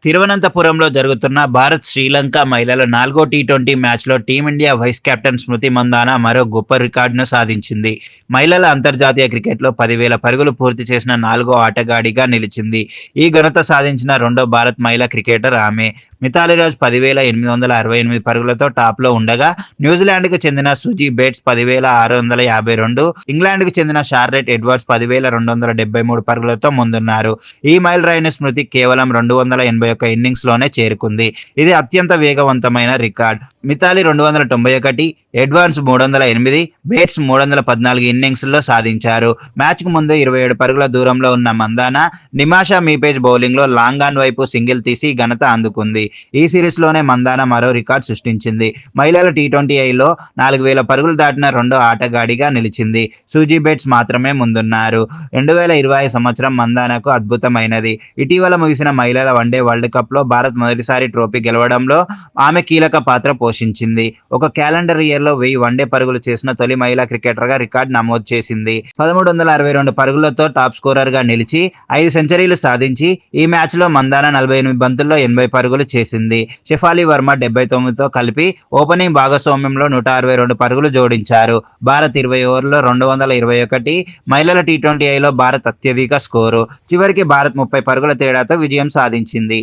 తిరువనంతపురంలో జరుగుతున్న భారత్-శ్రీలంక మహిళల 4 టీ20 మ్యాచ్‌లో టీమిండియా వైస్ కెప్టెన్ స్మృతి మంధాన మరో గొప్ప రికార్డును సాధించింది. మహిళల అంతర్జాతీయ క్రికెట్‌లో 10,000 పరుగులు పూర్తి చేసిన 4వ ఆటగాడిగా నిలిచింది. ఈ ఘనత సాధించిన రెండో భారత మహిళా క్రికెటర్ ఆమె. మిథాలీ రాజ్ 10,868 పరుగులతో టాప్‌లో ఉండగా, న్యూజిలాండ్‌కు చెందిన సుజీ బేట్స్ 10,652, ఇంగ్లాండ్‌కు చెందిన షార్లెట్ ఎడ్వర్డ్స్ 10,273 పరుగులతో ముందున్నారు. ఈ మైలురాయిని స్మృతి కేవలం 281 ఇన్నింగ్స్‌లోనే చేరుకుంది. ఇది అత్యంత వేగవంతమైన రికార్డ్. మిథాలీ 291, ఎడ్వర్డ్స్ 308, బేట్స్ 314 ఇన్నింగ్స్‌ల్లో సాధించారు. మ్యాచ్‌కు ముందు 27 పరుగుల దూరంలో ఉన్న మందాన నిమాషా మీపేజ్ బౌలింగ్‌లో లాంగ్ ఆన్ వైపు సింగిల్ తీసి ఘనత అందుకుంది. ఈ సిరీస్‌లోనే మందాన మరో రికార్డు సృష్టించింది. మహిళల టీ20ఐలో 4,000 పరుగులు దాటిన రెండో ఆటగాడిగా నిలిచింది. సూజీ బేట్స్ మాత్రమే ముందున్నారు. 2020 సంవత్సరం మందానకు అద్భుతమైనది. ఇటీవల ముగిసిన మహిళల వన్డే వరల్డ్ కప్‌లో భారత్ మొదటిసారి ట్రోఫీ గెలవడంలో ఆమె కీలక పాత్ర పోషించింది. ఒక క్యాలెండర్ ఇయర్‌లో 1000 వన్డే పరుగులు చేసిన తొలి మహిళా క్రికెటర్‌గా రికార్డు నమోదు చేసింది. 1,362 పరుగులతో టాప్ స్కోరర్‌గా నిలిచి 5 సెంచరీలు సాధించి ఈ మ్యాచ్‌లో మందాన 48 బంతుల్లో 80 పరుగులు చేసింది. షెఫాలి వర్మ 79తో కలిపి ఓపెనింగ్ భాగస్వామ్యంలో 162 పరుగులు జోడించారు. భారత్ 20 ఓవర్లలో 221. మహిళల టీ20ఐలో భారత్ అత్యధిక స్కోరు. చివరికి భారత్ 30 పరుగుల తేడాతో విజయం సాధించింది.